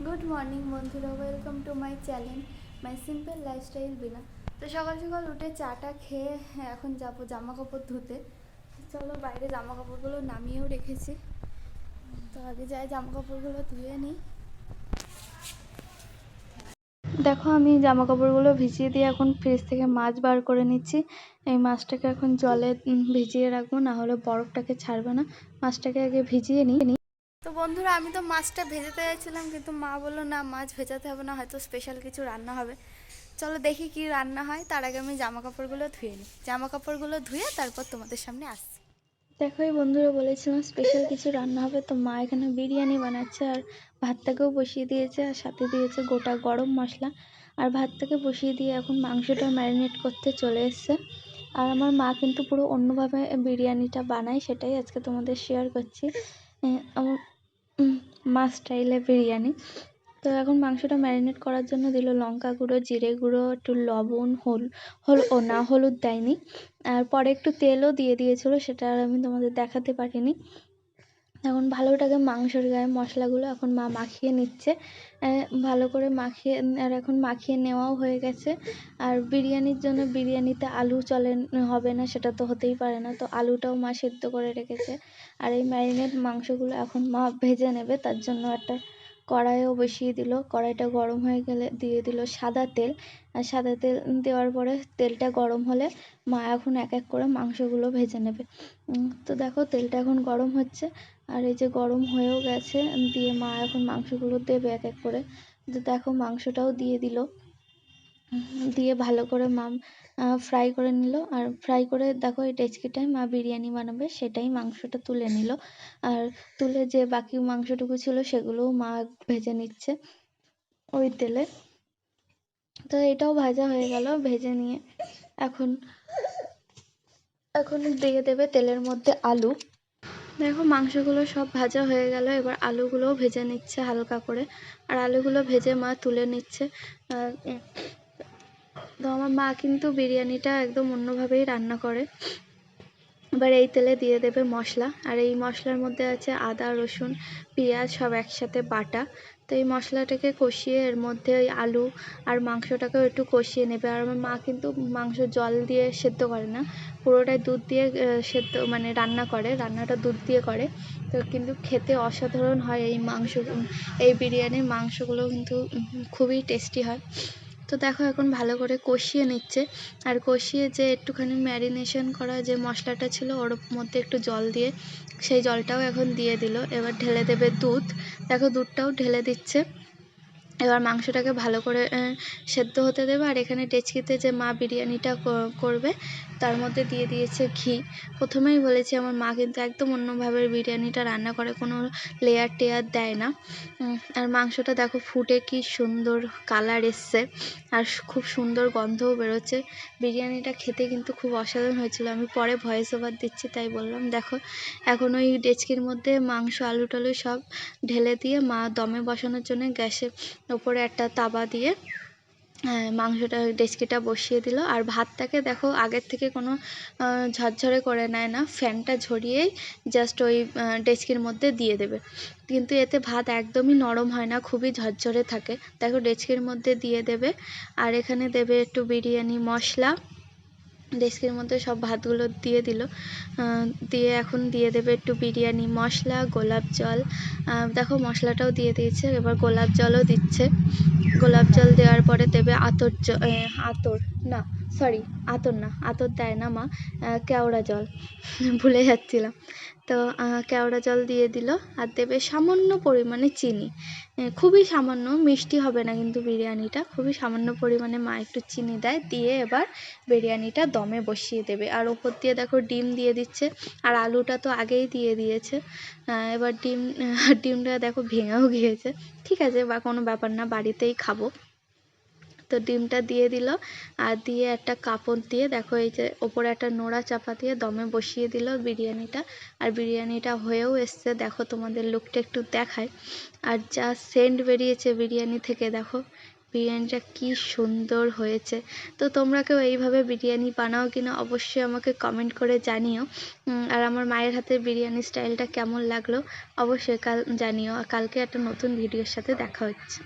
Good morning বন্ধুরা, welcome to my channel my simple lifestyle Bina. তো সকাল সকাল উঠে চাটা খেয়ে এখন যাবো জামা কাপড় ধুতে। চলো বাইরে জামা কাপড়গুলো নামিয়েও রেখেছি, তো আগে যাই জামা কাপড়গুলো ধুয়ে নিই। দেখো আমি জামা কাপড়গুলো ভিজিয়ে দিয়ে এখন ফ্রিজ থেকে মাছ বার করে নিচ্ছি। এই মাছটাকে এখন জলে ভিজিয়ে রাখবো, না হলে বরফটাকে ছাড়বে না। মাছটাকে আগে ভিজিয়ে নিই। তো বন্ধুরা, আমি তো মাছটা ভেজাতে চাইছিলাম, কিন্তু মা বললো না মাছ ভেজাতে হবে না, হয়তো স্পেশাল কিছু রান্না হবে। চলো দেখি কি রান্না হয়। তার আগে আমি জামা কাপড়গুলো ধুয়ে নিই। জামা কাপড়গুলো ধুয়ে তারপর তোমাদের সামনে আসছি। দেখো এই বন্ধুরা, বলেছিলাম স্পেশাল কিছু রান্না হবে, তো মা এখানে বিরিয়ানি বানাচ্ছে আর ভাতটাকেও বসিয়ে দিয়েছে, আর সাথে দিয়েছে গোটা গরম মশলা। আর ভাতটাকে বসিয়ে দিয়ে এখন মাংসটা ম্যারিনেট করতে চলে এসছে। আর আমার মা কিন্তু পুরো অন্যভাবে বিরিয়ানিটা বানায়, সেটাই আজকে তোমাদের শেয়ার করছি। আমার মা স্টাইলে বিরিয়ানি। তো এখন মাংসটা ম্যারিনেট করার জন্য দিল লঙ্কা গুঁড়ো, জিরে গুঁড়ো, একটু লবণ, হলুদ দেয়নি। আর পরে একটু তেলও দিয়ে দিয়েছিল, সেটা আর আমি তোমাদের দেখাতে পারিনি। এখন ভালোটাকে মাংসের গায়ে মশলাগুলো এখন মা মাখিয়ে নিচ্ছে, ভালো করে মাখিয়ে। আর এখন মাখিয়ে নেওয়াও হয়ে গেছে। আর বিরিয়ানির জন্য বিরিয়ানিতে আলু হবে না, সেটা তো হতেই পারে না, তো আলুটাও মা সেদ্ধ করে রেখেছে। আর এই ম্যারিনেট মাংসগুলো এখন মা ভেজে নেবে, তার জন্য একটা কড়াইও বসিয়ে দিল। কড়াইটা গরম হয়ে গেলে দিয়ে দিল সাদা তেল। আর সাদা তেল দেওয়ার পরে তেলটা গরম হলে মা এখন এক এক করে মাংসগুলো ভেজে নেবে। তো দেখো তেলটা এখন গরম হচ্ছে, আর এই যে গরম হয়েও গেছে, দিয়ে মা এখন মাংসগুলো দেবে এক এক করে। তো দেখো মাংসটাও দিয়ে দিল, দিয়ে ভালো করে মা ফ্রাই করে নিল। আর ফ্রাই করে দেখো এই ডেচকিটায় মা বিরিয়ানি বানাবে, সেটাই মাংসটা তুলে নিল। আর তুলে যে বাকি মাংসটুকু ছিল সেগুলোও মা ভেজে নিচ্ছে ওই তেলে। তো এটাও ভাজা হয়ে গেল। ভেজে নিয়ে এখন এখন দিয়ে দেবে তেলের মধ্যে আলু। দেখো মাংসগুলো সব ভাজা হয়ে গেল, এবার আলুগুলোও ভেজে নিচ্ছে হালকা করে। আর আলুগুলো ভেজে মা তুলে নিচ্ছে। তো আমার মা কিন্তু বিরিয়ানিটা একদম অন্যভাবেই রান্না করে। এবার এই তেলে দিয়ে দেবে মশলা, আর এই মশলার মধ্যে আছে আদা, রসুন, পেঁয়াজ সব একসাথে বাটা। তো এই মশলাটাকে কষিয়ে এর মধ্যে ওই আলু আর মাংসটাকেও একটু কষিয়ে নেবে। আর আমার মা কিন্তু মাংস জল দিয়ে সেদ্ধ করে না, পুরোটাই দুধ দিয়ে সেদ্ধ মানে রান্না করে, রান্নাটা দুধ দিয়ে করে। তো কিন্তু খেতে অসাধারণ হয় এই বিরিয়ানির মাংসগুলো কিন্তু খুবই টেস্টি হয়। তো দেখো এখন ভালো করে কষিয়ে নিচ্ছে। আর কষিয়ে যে একটুখানি ম্যারিনেশন করা যে মশলাটা ছিল ওর মধ্যে একটু জল দিয়ে সেই জলটাও এখন দিয়ে দিল। এবার ঢেলে দেবে দুধ। দেখো দুধটাও ঢেলে দিচ্ছে। এবার মাংসটাকে ভালো করে সেদ্ধ হতে দেবে। আর এখানে ডেচকিতে যে মা বিরিয়ানিটা করবে তার মধ্যে দিয়ে দিয়েছে ঘি। প্রথমেই বলেছি আমার মা কিন্তু একদম অন্যভাবে বিরিয়ানিটা রান্না করে, কোনো লেয়ার টেয়ার দেয় না। আর মাংসটা দেখো ফুটে কি সুন্দর কালার এসছে, আর খুব সুন্দর গন্ধও বেরোচ্ছে। বিরিয়ানিটা খেতে কিন্তু খুব অসাধারণ হয়েছিল। আমি পরে ভয়েস ওভার দিচ্ছি তাই বললাম। দেখো এখন ওই ডেচকির মধ্যে মাংস আলু টালু সব ঢেলে দিয়ে মা দমে বসানোর জন্য গ্যাসের ওপরে একটা তাওয়া দিয়ে মাংসটা ডেচকিটা বসিয়ে দিল। আর ভাতটাকে দেখো আগের থেকে কোনো ঝরঝরে করে নেয় না, ফ্যানটা ঝরিয়েই জাস্ট ওই ডেচকির মধ্যে দিয়ে দেবে। কিন্তু এতে ভাত একদমই নরম হয় না, খুবই ঝরঝরে থাকে। দেখো ডেচকির মধ্যে দিয়ে দেবে। আর এখানে দেবে একটু বিরিয়ানি মশলা। ডেচকির মধ্যে সব ভাতগুলো দিয়ে দিল, দিয়ে এখন দিয়ে দেবে একটু বিরিয়ানি মশলা, গোলাপ জল। দেখো মশলাটাও দিয়ে দিয়েছে, এবার গোলাপ জলও দিচ্ছে। গোলাপ জল দেওয়ার পরে দেবে আতর দেয় না মা, কেওড়া জল ভুলে যাচ্ছিলাম। তো কেওড়া জল দিয়ে দিল। আর দেবে সামান্য পরিমাণে চিনি, খুবই সামান্য, মিষ্টি হবে না কিন্তু বিরিয়ানিটা, খুবই সামান্য পরিমাণে মা একটু চিনি দেয়। দিয়ে এবার বিরিয়ানিটা দমে বসিয়ে দেবে। আর ওপর দিয়ে দেখো ডিম দিয়ে দিচ্ছে, আর আলুটা তো আগেই দিয়ে দিয়েছে। এবার ডিমটা দেখো ভেঙেও গিয়েছে, ঠিক আছে বা কোনো ব্যাপার না, বাড়িতেই খাবো। তো ডিমটা দিয়ে দিল, আর দিয়ে একটা কাপড় দিয়ে দেখো এই যে ওপরে একটা নোড়া চাপা দিয়ে দমে বসিয়ে দিল বিরিয়ানিটা। আর বিরিয়ানিটা হয়েও এসছে, দেখো তোমাদের লুকটা একটু দেখায়। আর যা সেন্ট বেরিয়েছে বিরিয়ানি থেকে, দেখো বিরিয়ানিটা কি সুন্দর হয়েছে। তো তোমরা কেউ এইভাবে বিরিয়ানি বানাও কিনা অবশ্যই আমাকে কমেন্ট করে জানিও। আর আমার মায়ের হাতের বিরিয়ানি স্টাইলটা কেমন লাগলো অবশ্যই জানিও। আর কালকে একটা নতুন ভিডিওর সাথে দেখা হচ্ছে।